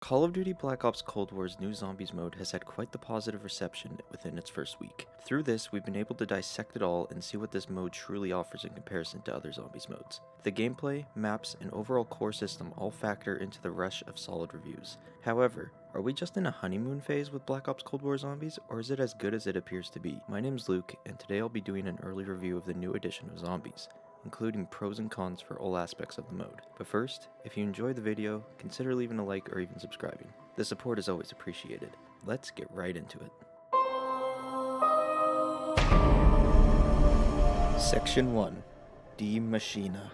Call of Duty Black Ops Cold War's new Zombies mode has had quite the positive reception within its first week. Through this, we've been able to dissect it all and see what this mode truly offers in comparison to other Zombies modes. The gameplay, maps, and overall core system all factor into the rush of solid reviews. However, are we just in a honeymoon phase with Black Ops Cold War Zombies, or is it as good as it appears to be? My name's Luke, and today I'll be doing an early review of the new edition of Zombies, including pros and cons for all aspects of the mode. But first, if you enjoyed the video, consider leaving a like or even subscribing. The support is always appreciated. Let's get right into it. Section 1. Die Maschine.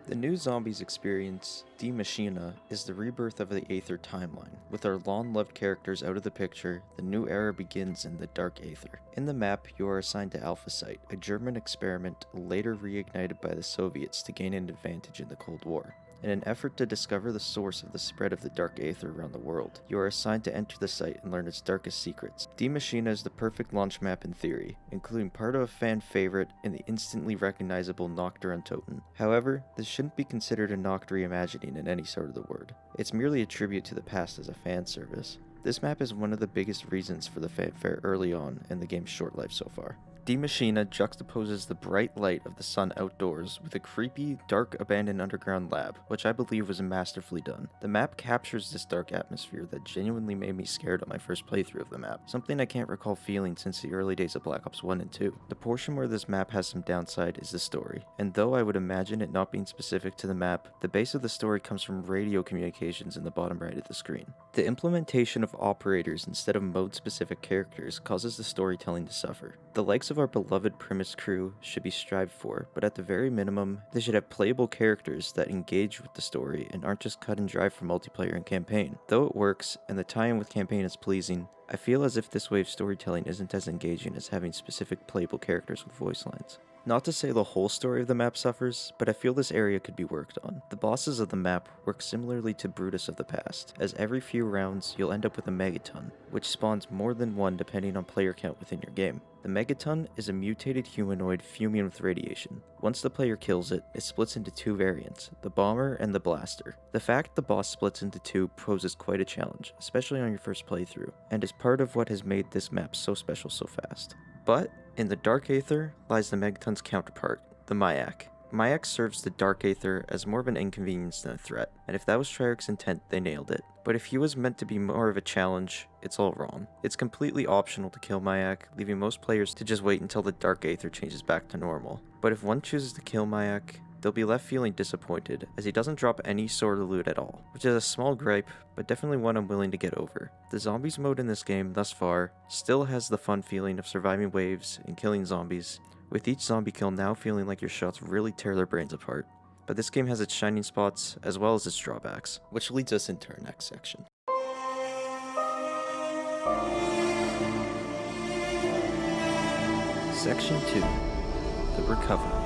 The new Zombies experience, Die Maschine, is the rebirth of the Aether timeline. With our long-loved characters out of the picture, the new era begins in the Dark Aether. In the map, you are assigned to Alpha Site, a German experiment later reignited by the Soviets to gain an advantage in the Cold War. In an effort to discover the source of the spread of the Dark Aether around the world, you are assigned to enter the site and learn its darkest secrets. Die Maschine is the perfect launch map in theory, including part of a fan favorite in the instantly recognizable Nacht der Untoten. However, this shouldn't be considered a Nacht reimagining in any sort of the word. It's merely a tribute to the past as a fan service. This map is one of the biggest reasons for the fanfare early on in the game's short life so far. Die Maschine juxtaposes the bright light of the sun outdoors with a creepy, dark, abandoned underground lab, which I believe was masterfully done. The map captures this dark atmosphere that genuinely made me scared on my first playthrough of the map, something I can't recall feeling since the early days of Black Ops 1 and 2. The portion where this map has some downside is the story, and though I would imagine it not being specific to the map, the base of the story comes from radio communications in the bottom right of the screen. The implementation of operators instead of mode-specific characters causes the storytelling to suffer. The likes of our beloved Primus crew should be strived for, but at the very minimum, they should have playable characters that engage with the story and aren't just cut and dry for multiplayer and campaign. Though it works, and the tie-in with campaign is pleasing, I feel as if this way of storytelling isn't as engaging as having specific playable characters with voice lines. Not to say the whole story of the map suffers, but I feel this area could be worked on. The bosses of the map work similarly to Brutus of the past, as every few rounds you'll end up with a Megaton, which spawns more than one depending on player count within your game. The Megaton is a mutated humanoid fuming with radiation. Once the player kills it, it splits into two variants, the Bomber and the Blaster. The fact the boss splits into two poses quite a challenge, especially on your first playthrough, and is part of what has made this map so special so fast. But in the Dark Aether lies the Megaton's counterpart, the Mayak. Mayak serves the Dark Aether as more of an inconvenience than a threat, and if that was Treyarch's intent, they nailed it. But if he was meant to be more of a challenge, it's all wrong. It's completely optional to kill Mayak, leaving most players to just wait until the Dark Aether changes back to normal. But if one chooses to kill Mayak, they'll be left feeling disappointed, as he doesn't drop any sort of loot at all, which is a small gripe, but definitely one I'm willing to get over. The zombies mode in this game, thus far, still has the fun feeling of surviving waves and killing zombies, with each zombie kill now feeling like your shots really tear their brains apart. But this game has its shining spots, as well as its drawbacks, which leads us into our next section. Section 2. The Recovery.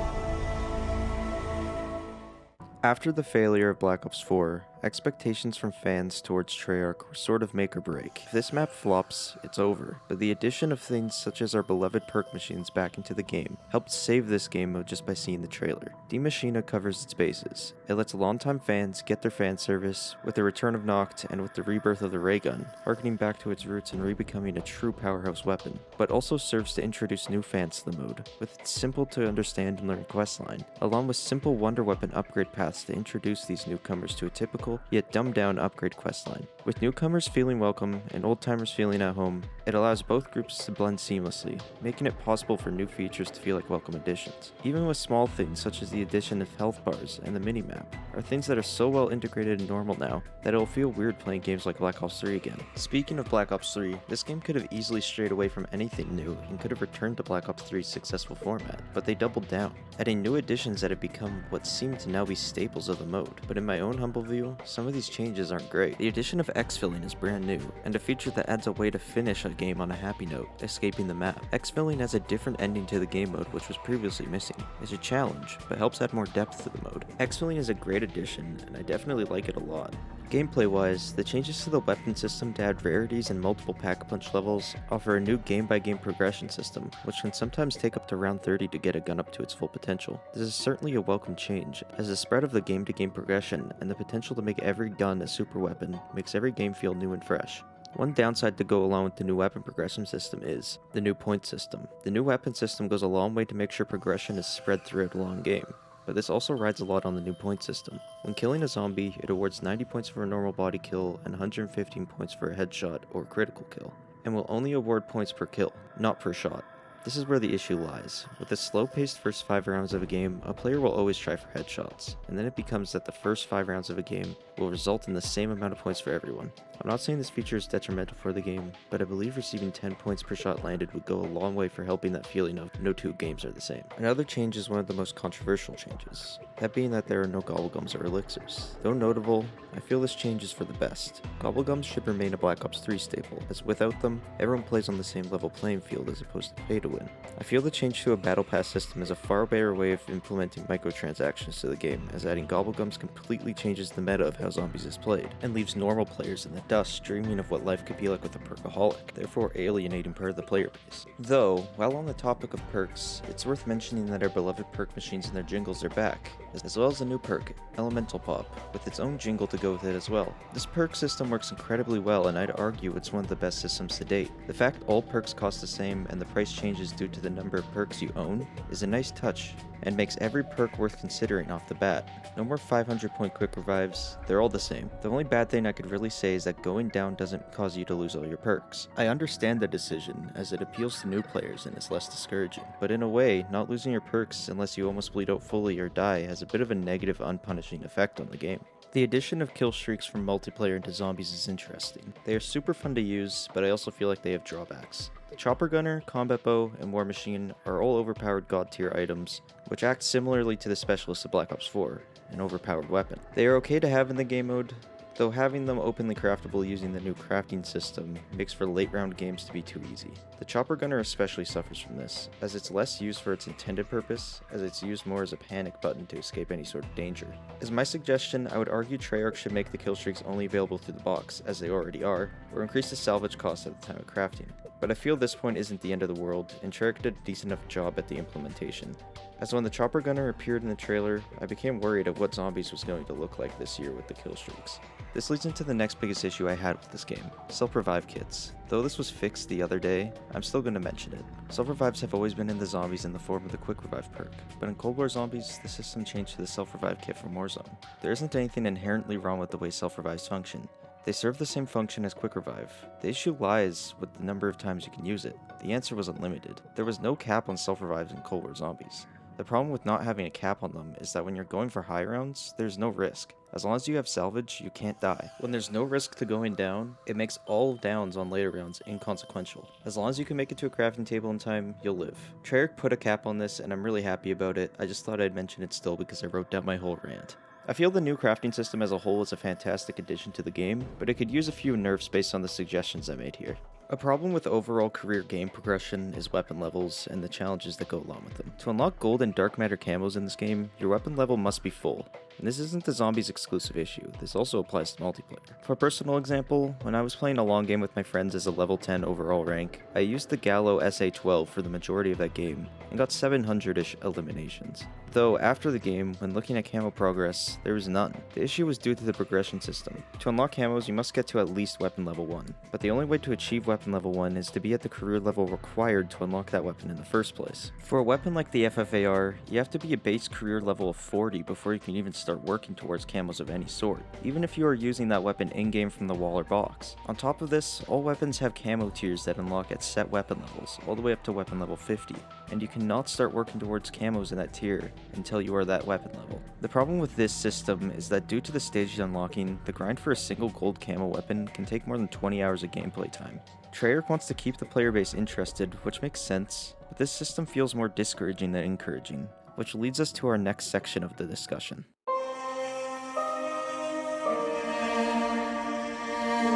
After the failure of Black Ops 4, expectations from fans towards Treyarch were sort of make or break. If this map flops, it's over, but the addition of things such as our beloved perk machines back into the game helped save this game mode just by seeing the trailer. Die Maschine covers its bases. It lets longtime fans get their fan service with the return of Nacht and with the rebirth of the ray gun, harkening back to its roots and re-becoming a true powerhouse weapon, but also serves to introduce new fans to the mode, with its simple to understand and learn questline, along with simple wonder weapon upgrade paths to introduce these newcomers to a typical yet dumbed down upgrade questline. With newcomers feeling welcome and old-timers feeling at home, it allows both groups to blend seamlessly, making it possible for new features to feel like welcome additions. Even with small things such as the addition of health bars and the minimap, are things that are so well integrated and normal now that it'll feel weird playing games like Black Ops 3 again. Speaking of Black Ops 3, this game could have easily strayed away from anything new and could have returned to Black Ops 3's successful format, but they doubled down, adding new additions that have become what seem to now be staples of the mode. But in my own humble view, some of these changes aren't great. The addition of exfilling is brand new, and a feature that adds a way to finish a game on a happy note, escaping the map. Exfilling has a different ending to the game mode which was previously missing. It's a challenge, but helps add more depth to the mode. Exfilling is a great addition, and I definitely like it a lot. Gameplay-wise, the changes to the weapon system to add rarities and multiple pack-a-punch levels offer a new game-by-game progression system, which can sometimes take up to round 30 to get a gun up to its full potential. This is certainly a welcome change, as the spread of the game-to-game progression and the potential to make every gun a super weapon makes every game feel new and fresh. One downside to go along with the new weapon progression system is the new point system. The new weapon system goes a long way to make sure progression is spread throughout a long game, but this also rides a lot on the new point system. When killing a zombie, it awards 90 points for a normal body kill and 115 points for a headshot or critical kill, and will only award points per kill, not per shot. This is where the issue lies. With the slow-paced first 5 rounds of a game, a player will always try for headshots, and then it becomes that the first 5 rounds of a game will result in the same amount of points for everyone. I'm not saying this feature is detrimental for the game, but I believe receiving 10 points per shot landed would go a long way for helping that feeling of no two games are the same. Another change is one of the most controversial changes, that being that there are no gobblegums or elixirs. Though notable, I feel this change is for the best. Gobblegums should remain a Black Ops 3 staple, as without them, everyone plays on the same level playing field as opposed to pay to win. I feel the change to a battle pass system is a far better way of implementing microtransactions to the game, as adding gobblegums completely changes the meta of how zombies is played, and leaves normal players in the dust dreaming of what life could be like with a perkaholic, therefore alienating part of the player base. Though, while on the topic of perks, it's worth mentioning that our beloved perk machines and their jingles are back, as well as a new perk, Elemental Pop, with its own jingle to go with it as well. This perk system works incredibly well, and I'd argue it's one of the best systems to date. The fact all perks cost the same and the price changes due to the number of perks you own is a nice touch, and makes every perk worth considering off the bat. No more 500 point quick revives, they're all the same. The only bad thing I could really say is that going down doesn't cause you to lose all your perks. I understand the decision, as it appeals to new players and is less discouraging, but in a way, not losing your perks unless you almost bleed out fully or die has a bit of a negative unpunishing effect on the game. The addition of kill streaks from multiplayer into zombies is interesting. They are super fun to use, but I also feel like they have drawbacks. The Chopper Gunner, Combat Bow, and War Machine are all overpowered god tier items, which act similarly to the Specialist of Black Ops 4, an overpowered weapon. They are okay to have in the game mode, though having them openly craftable using the new crafting system makes for late round games to be too easy. The Chopper Gunner especially suffers from this, as it's less used for its intended purpose, as it's used more as a panic button to escape any sort of danger. As my suggestion, I would argue Treyarch should make the kill streaks only available through the box, as they already are, or increase the salvage cost at the time of crafting. But I feel this point isn't the end of the world, and Treyarch did a decent enough job at the implementation. As when the Chopper Gunner appeared in the trailer, I became worried of what zombies was going to look like this year with the kill streaks. This leads into the next biggest issue I had with this game, self-revive kits. Though this was fixed the other day, I'm still going to mention it. Self-revives have always been in the zombies in the form of the quick revive perk, but in Cold War Zombies, the system changed to the self-revive kit from Warzone. There isn't anything inherently wrong with the way self-revives function. They serve the same function as quick revive. The issue lies with the number of times you can use it. The answer was unlimited. There was no cap on self-revives in Cold War Zombies. The problem with not having a cap on them is that when you're going for high rounds, there's no risk. As long as you have salvage, you can't die. When there's no risk to going down, it makes all downs on later rounds inconsequential. As long as you can make it to a crafting table in time, you'll live. Treyarch put a cap on this, and I'm really happy about it. I just thought I'd mention it still because I wrote down my whole rant. I feel the new crafting system as a whole is a fantastic addition to the game, but it could use a few nerfs based on the suggestions I made here. A problem with overall career game progression is weapon levels and the challenges that go along with them. To unlock gold and dark matter camos in this game, your weapon level must be full. And this isn't the zombies exclusive issue, this also applies to multiplayer. For a personal example, when I was playing a long game with my friends as a level 10 overall rank, I used the Gallo SA-12 for the majority of that game, and got 700-ish eliminations. Though after the game, when looking at camo progress, there was none. The issue was due to the progression system. To unlock camos, you must get to at least weapon level 1, but the only way to achieve weapon level 1 is to be at the career level required to unlock that weapon in the first place. For a weapon like the FFAR, you have to be a base career level of 40 before you can even start working towards camos of any sort, even if you are using that weapon in-game from the wall or box. On top of this, all weapons have camo tiers that unlock at set weapon levels, all the way up to weapon level 50, and you cannot start working towards camos in that tier until you are that weapon level. The problem with this system is that due to the staged unlocking, the grind for a single gold camo weapon can take more than 20 hours of gameplay time. Treyarch wants to keep the player base interested, which makes sense, but this system feels more discouraging than encouraging, which leads us to our next section of the discussion.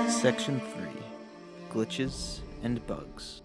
Section 3. Glitches and Bugs.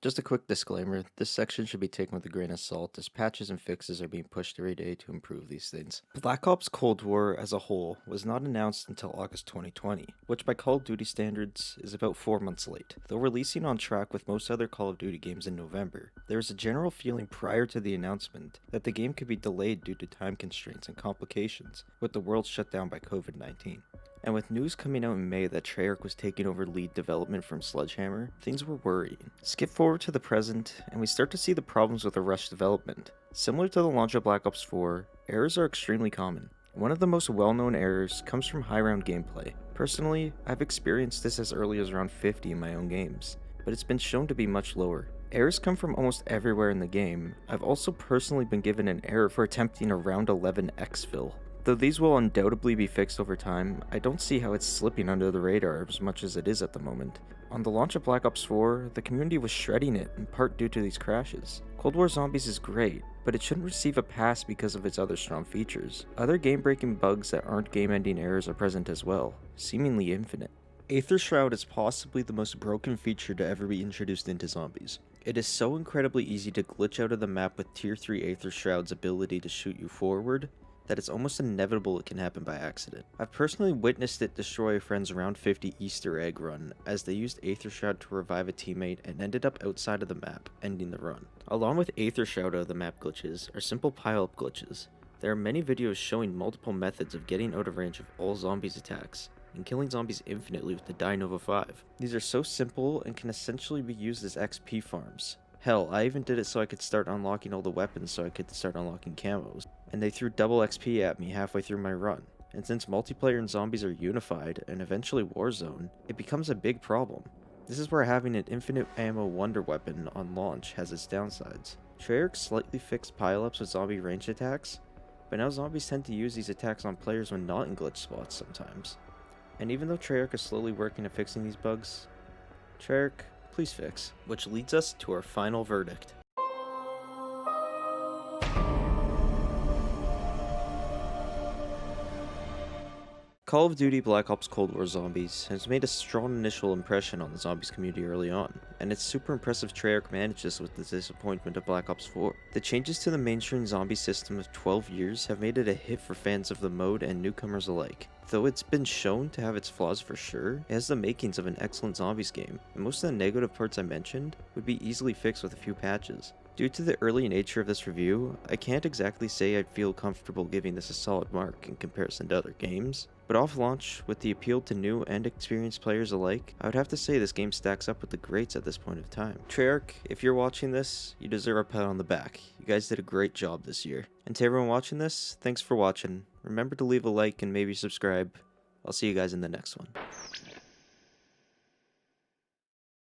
Just a quick disclaimer, this section should be taken with a grain of salt as patches and fixes are being pushed every day to improve these things. Black Ops Cold War as a whole was not announced until August 2020, which by Call of Duty standards is about 4 months late. Though releasing on track with most other Call of Duty games in November, there was a general feeling prior to the announcement that the game could be delayed due to time constraints and complications with the world shut down by COVID-19. And with news coming out in May that Treyarch was taking over lead development from Sledgehammer, things were worrying. Skip forward to the present, and we start to see the problems with the rushed development. Similar to the launch of Black Ops 4, errors are extremely common. One of the most well-known errors comes from high-round gameplay. Personally, I've experienced this as early as around 50 in my own games, but it's been shown to be much lower. Errors come from almost everywhere in the game. I've also personally been given an error for attempting a round 11 exfil. Though these will undoubtedly be fixed over time, I don't see how it's slipping under the radar as much as it is at the moment. On the launch of Black Ops 4, the community was shredding it, in part due to these crashes. Cold War Zombies is great, but it shouldn't receive a pass because of its other strong features. Other game-breaking bugs that aren't game-ending errors are present as well, seemingly infinite. Aether Shroud is possibly the most broken feature to ever be introduced into Zombies. It is so incredibly easy to glitch out of the map with Tier 3 Aether Shroud's ability to shoot you forward, that it's almost inevitable it can happen by accident. I've personally witnessed it destroy a friend's round 50 Easter egg run as they used Aether Shroud to revive a teammate and ended up outside of the map, ending the run. Along with Aether Shroud out of the map glitches are simple pile-up glitches. There are many videos showing multiple methods of getting out of range of all zombies' attacks, and killing zombies infinitely with the Die Nova 5. These are so simple and can essentially be used as XP farms. Hell, I even did it so I could start unlocking all the weapons so I could start unlocking camos. And they threw double XP at me halfway through my run. And since multiplayer and zombies are unified, and eventually Warzone, it becomes a big problem. This is where having an infinite ammo wonder weapon on launch has its downsides. Treyarch slightly fixed pile-ups with zombie ranged attacks, but now zombies tend to use these attacks on players when not in glitch spots sometimes. And even though Treyarch is slowly working at fixing these bugs, Treyarch, please fix. Which leads us to our final verdict. Call of Duty Black Ops Cold War Zombies has made a strong initial impression on the zombies community early on, and it's super impressive Treyarch managed this with the disappointment of Black Ops 4. The changes to the mainstream zombie system of 12 years have made it a hit for fans of the mode and newcomers alike. Though it's been shown to have its flaws for sure, it has the makings of an excellent zombies game, and most of the negative parts I mentioned would be easily fixed with a few patches. Due to the early nature of this review, I can't exactly say I'd feel comfortable giving this a solid mark in comparison to other games, but off launch, with the appeal to new and experienced players alike, I would have to say this game stacks up with the greats at this point of time. Treyarch, if you're watching this, you deserve a pat on the back. You guys did a great job this year. And to everyone watching this, thanks for watching. Remember to leave a like and maybe subscribe. I'll see you guys in the next one.